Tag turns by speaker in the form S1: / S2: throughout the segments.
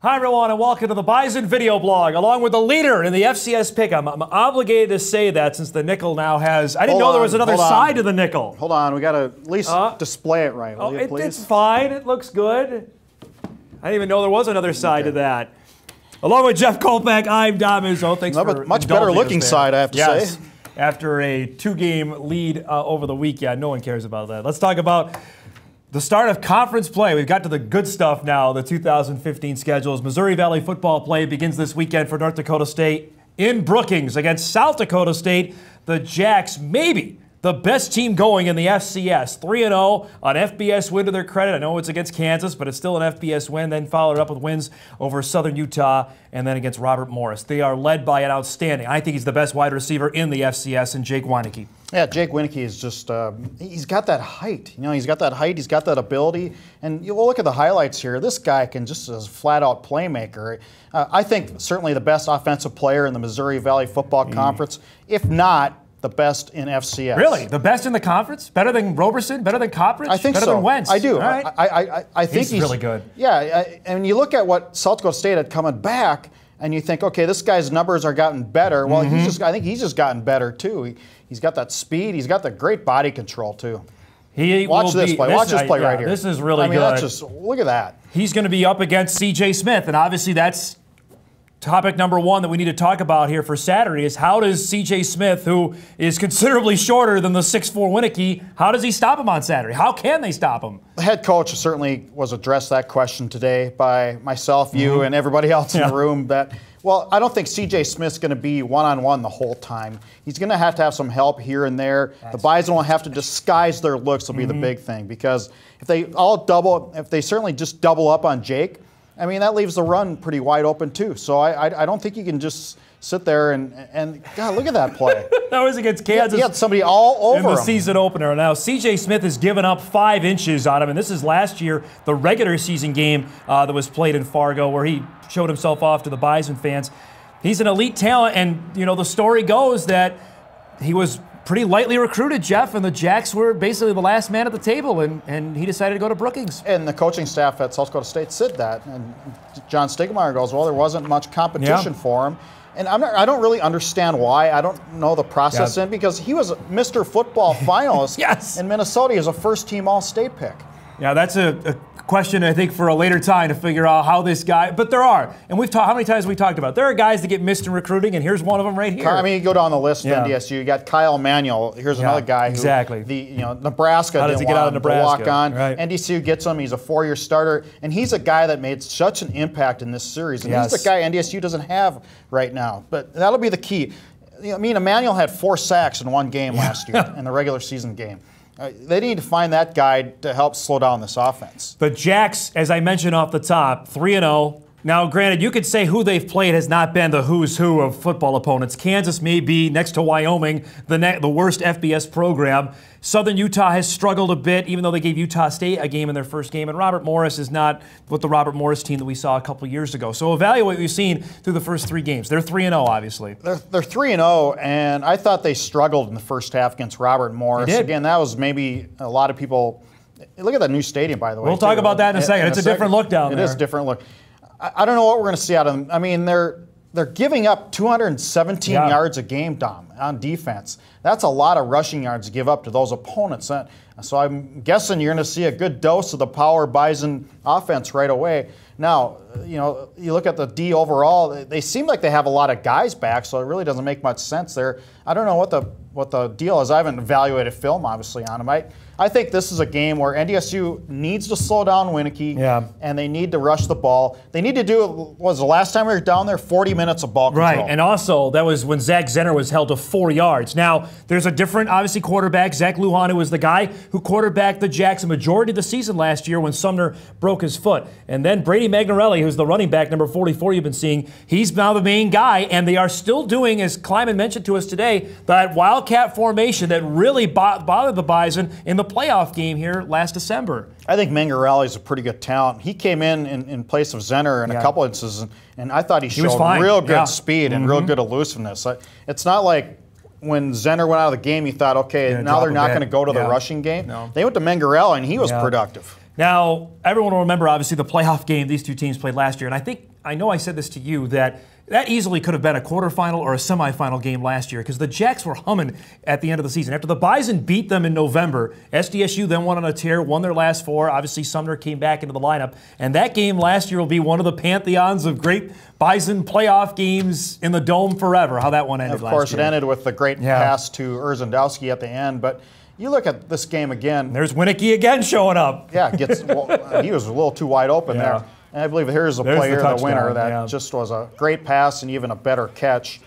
S1: Hi everyone and welcome to the Bison Video Blog, along with the leader in the FCS pick. I'm obligated to say that since the nickel now has, I didn't know there was another side to the nickel.
S2: Hold on, we got to at least display it right, will you, please?
S1: It's fine, it looks good. I didn't even know there was another side to that. Along with Jeff Kolpack, I'm Dom Izzo. Thanks for
S2: much better looking side, I have to say.
S1: After a 2-game lead over the weekend, no one cares about that. Let's talk about the start of conference play. We've got to the good stuff now, the 2015 schedules. Missouri Valley football play begins this weekend for North Dakota State in Brookings against South Dakota State. The Jacks, maybe the best team going in the FCS. 3-0 on FBS win to their credit. I know it's against Kansas, but it's still an FBS win. Then followed up with wins over Southern Utah and then against Robert Morris. They are led by an outstanding, I think he's the best wide receiver in the FCS, and Jake Weineke.
S2: Yeah, Jake Weineke is just, he's got that height. You know, he's got that height, he's got that ability. And you look at the highlights here, this guy can just as a flat-out playmaker. I think certainly the best offensive player in the Missouri Valley Football Conference, if not the best in FCS.
S1: Really? The best in the conference? Better than Roberson? Better than Coppridge?
S2: I think
S1: better
S2: so.
S1: Than Wentz?
S2: I do.
S1: Right.
S2: I think he's
S1: really good.
S2: Yeah, and you look at what South Dakota State had coming back, and you think, okay, this guy's numbers are gotten better. Well, I think he's just gotten better too. He's got that speed. He's got the great body control too. Watch this play. Watch this play right here.
S1: This is really good.
S2: That's just, look at that.
S1: He's going to be up against C.J. Smith, and obviously that's topic number one that we need to talk about here for Saturday is how does C.J. Smith, who is considerably shorter than the 6'4 Weineke, how does he stop him on Saturday? How can they stop him?
S2: The head coach certainly was addressed that question today by myself, you, and everybody else in the room. Well, I don't think C.J. Smith's going to be one-on-one the whole time. He's going to have some help here and there. The Bison will have to disguise their looks will be the big thing, because if they certainly just double up on Jake, I mean, that leaves the run pretty wide open too. So I don't think you can just sit there and God, look at that play.
S1: That was against Kansas.
S2: He had somebody all over
S1: in the season opener. Now, C.J. Smith has given up 5 inches on him, and this is last year, the regular season game that was played in Fargo, where he showed himself off to the Bison fans. He's an elite talent, and you know the story goes that he was pretty lightly recruited, Jeff, and the Jacks were basically the last man at the table, and he decided to go to Brookings.
S2: And the coaching staff at South Dakota State said that, and John Stigmeyer goes, well, there wasn't much competition for him. And I don't really understand why. I don't know the process in, because he was a Mr. Football finalist in Minnesota. He was a first-team All-State pick. Yeah,
S1: that's a question, I think, for a later time to figure out how this guy, but there are, and we've talked, how many times have we talked about, there are guys that get missed in recruiting, and here's one of them right here.
S2: I mean, you go down the list of NDSU, you got Kyle Manuel, here's another guy who, Nebraska
S1: how does he get out of Nebraska?
S2: Walk on. NDSU gets him, he's a 4-year starter, and he's a guy that made such an impact in this series, and he's the guy NDSU doesn't have right now, but that'll be the key. I mean, Emmanuel had 4 sacks in one game last year, in the regular season game. They need to find that guy to help slow down this offense.
S1: The Jacks, as I mentioned off the top, 3-0. Now, granted, you could say who they've played has not been the who's who of football opponents. Kansas may be, next to Wyoming, the worst FBS program. Southern Utah has struggled a bit, even though they gave Utah State a game in their first game. And Robert Morris is not with the Robert Morris team that we saw a couple years ago. So evaluate what you've seen through the first 3 games. They're 3-0, obviously.
S2: They're 3-0, and I thought they struggled in the first half against Robert Morris.
S1: They did.
S2: Again, that was maybe a lot of people. Look at that new stadium, by the way.
S1: We'll talk about that in a second. It's a different look down there.
S2: It is a different look. I don't know what we're going to see out of them. I mean, they're giving up 217 yards a game, Dom, on defense. That's a lot of rushing yards to give up to those opponents. So I'm guessing you're going to see a good dose of the power Bison offense right away. Now, you know, you look at the D overall, they seem like they have a lot of guys back, so it really doesn't make much sense there. I don't know what the deal is. I haven't evaluated film, obviously, on them. I think this is a game where NDSU needs to slow down Weineke, and they need to rush the ball. They need to do, was the last time we were down there, 40 minutes of ball control.
S1: Right, and also that was when Zach Zenner was held to 4 yards. Now, there's a different, obviously, quarterback. Zach Lujan, who was the guy who quarterbacked the Jacks a majority of the season last year when Sumner broke his foot. And then Brady Magnarelli, who's the running back, number 44 you've been seeing, he's now the main guy, and they are still doing, as Kleiman mentioned to us today, that Wildcat formation that really bothered the Bison in the playoff game here last December.
S2: I think Mangarelli's a pretty good talent. He came in place of Zenner in a couple instances, and I thought he showed real good speed and real good elusiveness. It's not like when Zenner went out of the game, you thought, okay, now they're not going to go to the rushing game. They went to Mangarelli, and he was productive.
S1: Now, everyone will remember, obviously, the playoff game these two teams played last year, and I think I know I said this to you, that easily could have been a quarterfinal or a semifinal game last year because the Jacks were humming at the end of the season. After the Bison beat them in November, SDSU then went on a tear, won their last 4. Obviously, Sumner came back into the lineup. And that game last year will be one of the pantheons of great Bison playoff games in the Dome forever, how that one ended last year.
S2: Of course, it ended with the great pass to Urzendowski at the end. But you look at this game again.
S1: There's Winicky again showing up.
S2: Yeah, he was a little too wide open there. And I believe here's the player, the winner, that just was a great pass and even a better catch.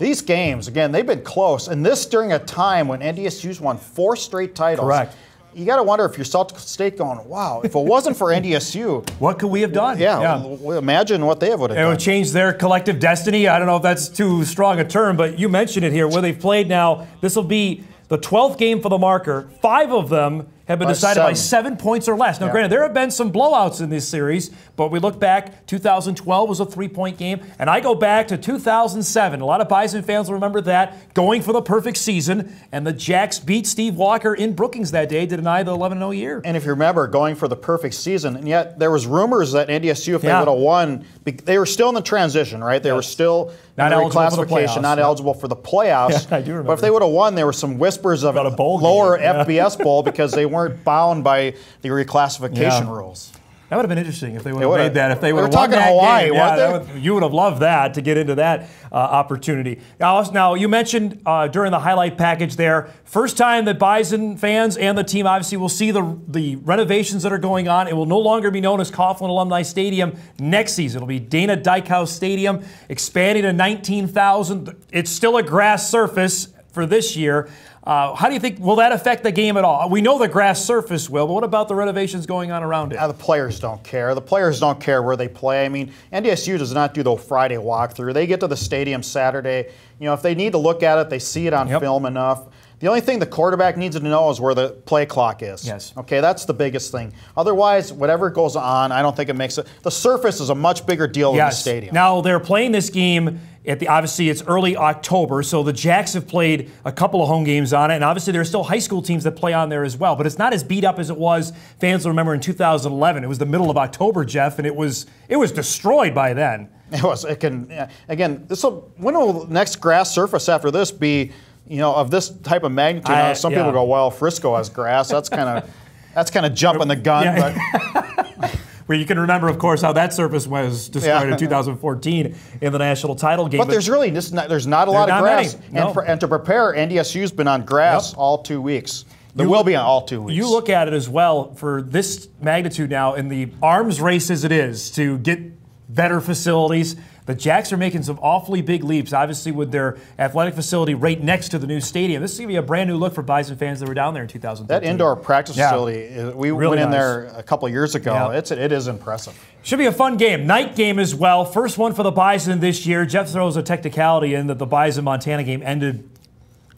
S2: These games, again, they've been close. And this during a time when NDSU's won 4 straight titles. Correct. You got to wonder if you're South Dakota State going, wow, if it wasn't for NDSU.
S1: What could we have done?
S2: Yeah. Imagine what they would have done.
S1: It would change their collective destiny. I don't know if that's too strong a term, but you mentioned it here, where they've played now. This will be the 12th game for the marker. 5 of them have been decided by 7 points or less. Now, granted, there have been some blowouts in this series, but we look back, 2012 was a 3-point game, and I go back to 2007. A lot of Bison fans will remember that, going for the perfect season, and the Jacks beat Steve Walker in Brookings that day to deny the 11-0 year.
S2: And if you remember, going for the perfect season, and yet there was rumors that NDSU, if they would have won, they were still in the transition, right? They were still
S1: not eligible for the playoffs.
S2: Not eligible for the playoffs.
S1: I do remember.
S2: But if they would have won, there were some whispers of a lower FBS bowl because they weren't bound by the reclassification rules.
S1: That would have been interesting if they would have made that. If they would have
S2: won that Hawaii,
S1: game. You would have loved that to get into that opportunity. Now, you mentioned during the highlight package there, first time that Bison fans and the team obviously will see the renovations that are going on. It will no longer be known as Coughlin Alumni Stadium next season. It'll be Dana Dykhouse Stadium, expanding to 19,000. It's still a grass surface for this year. How do you think, will that affect the game at all? We know the grass surface will, but what about the renovations going on around it?
S2: The players don't care. The players don't care where they play. I mean, NDSU does not do the Friday walkthrough. They get to the stadium Saturday. You know, if they need to look at it, they see it on film enough. The only thing the quarterback needs to know is where the play clock is.
S1: Yes.
S2: Okay, that's the biggest thing. Otherwise, whatever goes on, I don't think it makes it. The surface is a much bigger deal than the stadium.
S1: Now, they're playing this game obviously it's early October, so the Jacks have played a couple of home games on it, and obviously there are still high school teams that play on there as well, but it's not as beat up as it was, fans will remember, in 2011. It was the middle of October, Jeff, and it was destroyed by then.
S2: It was. It can, again, when will the next grass surface after this be, of this type of magnitude? Some people go, well, Frisco has grass. That's kind of jumping the gun, but
S1: where you can remember, of course, how that surface was destroyed in 2014 in the national title game.
S2: But there's really there's not a lot of grass. And to prepare, NDSU's been on grass all 2 weeks. There will be on all 2 weeks.
S1: You look at it as well for this magnitude now in the arms race as it is to get better facilities. The Jacks are making some awfully big leaps, obviously with their athletic facility right next to the new stadium. This is going to be a brand new look for Bison fans that were down there in 2013.
S2: That indoor practice facility, we went in there a couple of years ago. It is impressive.
S1: Should be a fun game. Night game as well. First one for the Bison this year. Jeff throws a technicality in that the Bison-Montana game ended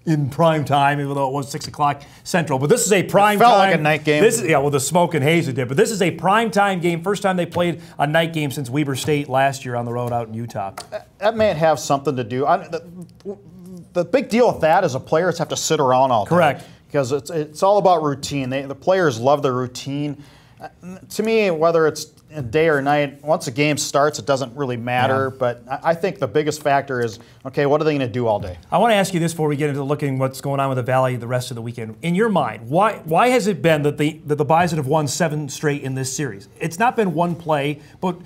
S1: in prime time, even though it was 6 o'clock Central. But this is a prime time.
S2: Felt like a night game.
S1: Well, the smoke and haze it did. But this is a prime time game. First time they played a night game since Weber State last year on the road out in Utah.
S2: That may have something to do. The big deal with that is the players have to sit around all day.
S1: Correct.
S2: Because it's all about routine. The players love the routine. To me, whether it's day or night, once a game starts, it doesn't really matter. But I think the biggest factor is, okay, what are they going to do all day?
S1: I want to ask you this before we get into looking what's going on with the Valley the rest of the weekend. In your mind, why has it been that the Bison have won 7 straight in this series? It's not been one play, but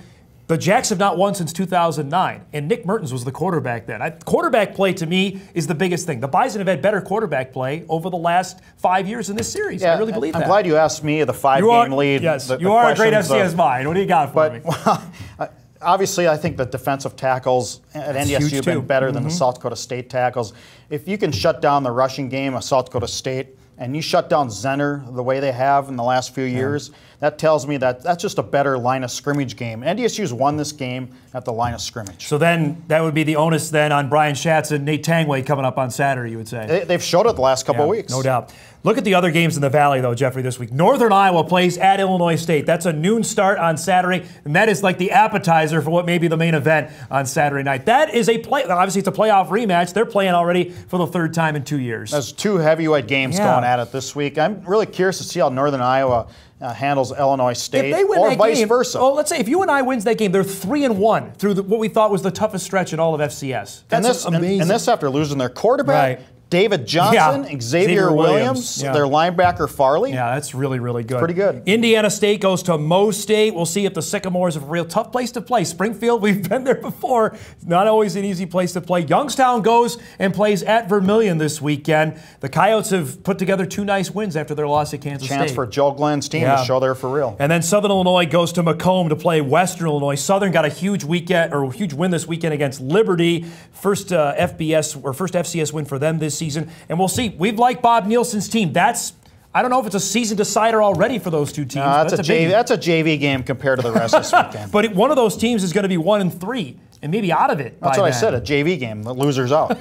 S1: the Jacks have not won since 2009, and Nick Mertens was the quarterback then. Quarterback play, to me, is the biggest thing. The Bison have had better quarterback play over the last 5 years in this series. I really believe that.
S2: I'm glad you asked me the 5-game lead.
S1: Yes, you are a great FCS mind. What do you got for me?
S2: Obviously, I think the defensive tackles at NDSU have been better than the South Dakota State tackles. If you can shut down the rushing game of South Dakota State, and you shut down Zenner the way they have in the last few years, that tells me that that's just a better line of scrimmage game. NDSU's won this game at the line of scrimmage.
S1: So then that would be the onus then on Brian Schatz and Nate Tangway coming up on Saturday, you would say.
S2: They've showed it the last couple of weeks.
S1: No doubt. Look at the other games in the Valley, though, Jeffrey, this week. Northern Iowa plays at Illinois State. That's a noon start on Saturday, and that is like the appetizer for what may be the main event on Saturday night. That is obviously it's a playoff rematch. They're playing already for the 3rd time in 2 years.
S2: There's 2 heavyweight games going at it this week. I'm really curious to see how Northern Iowa handles Illinois State,
S1: if they win
S2: or
S1: that
S2: vice
S1: game,
S2: versa.
S1: Oh, let's say if UNI wins that game, they're 3-1 through what we thought was the toughest stretch in all of FCS. That's amazing.
S2: And this after losing their quarterback, David Johnson, Xavier Williams, their linebacker Farley.
S1: Yeah, that's really, really good.
S2: Pretty good.
S1: Indiana State goes to Mo State. We'll see if the Sycamores are a real tough place to play. Springfield, we've been there before. It's not always an easy place to play. Youngstown goes and plays at Vermilion this weekend. The Coyotes have put together 2 nice wins after their loss at Kansas State.
S2: Chance for Joe Glenn's team to show they're for real.
S1: And then Southern Illinois goes to Macomb to play Western Illinois. Southern got a huge win this weekend against Liberty. First FCS win for them this season. And we'll see. We've liked Bob Nielsen's team. I don't know if it's a season decider already for those 2 teams.
S2: That's a JV game compared to the rest of this weekend.
S1: But one of those teams is going to be 1-3 and maybe out of it.
S2: That's what I said, a JV game. The loser's out.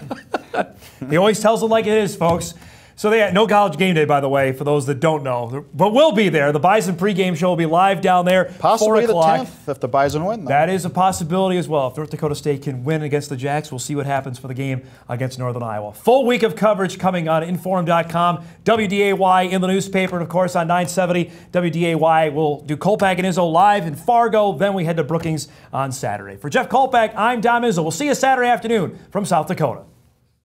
S1: He always tells it like it is, folks. So they had no college game day, by the way, for those that don't know. But we'll be there. The Bison pregame show will be live down there.
S2: Possibly the 10th if the Bison win, though.
S1: That is a possibility as well. If North Dakota State can win against the Jacks, we'll see what happens for the game against Northern Iowa. Full week of coverage coming on Inform.com, WDAY in the newspaper, and of course on 970 WDAY. We'll do Kolpack and Izzo live in Fargo. Then we head to Brookings on Saturday. For Jeff Kolpack, I'm Dom Izzo. We'll see you Saturday afternoon from South Dakota.